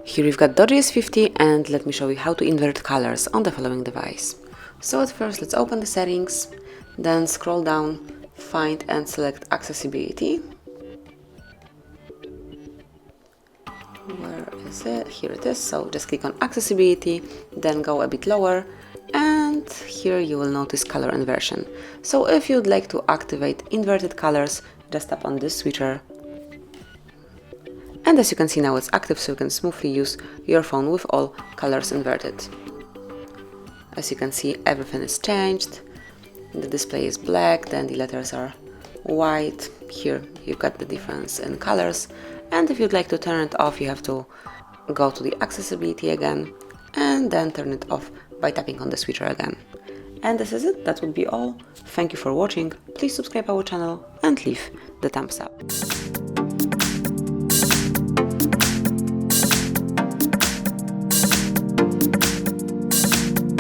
Here we've got DOOGEE S50, and let me show you how to invert colors on the following device. So at first let's open the settings, then scroll down, find and select accessibility. Where is it? Here it is. So just click on accessibility, then go a bit lower, and here you will notice color inversion. So if you'd like to activate inverted colors, just tap on this switcher. And as you can see now it's active, so you can smoothly use your phone with all colors inverted. As you can see, everything is changed. The display is black, then the letters are white. Here you've got the difference in colors. And if you'd like to turn it off, you have to go to the accessibility again and then turn it off by tapping on the switcher again. And this is it. That would be all. Thank you for watching. Please subscribe our channel and leave the thumbs up.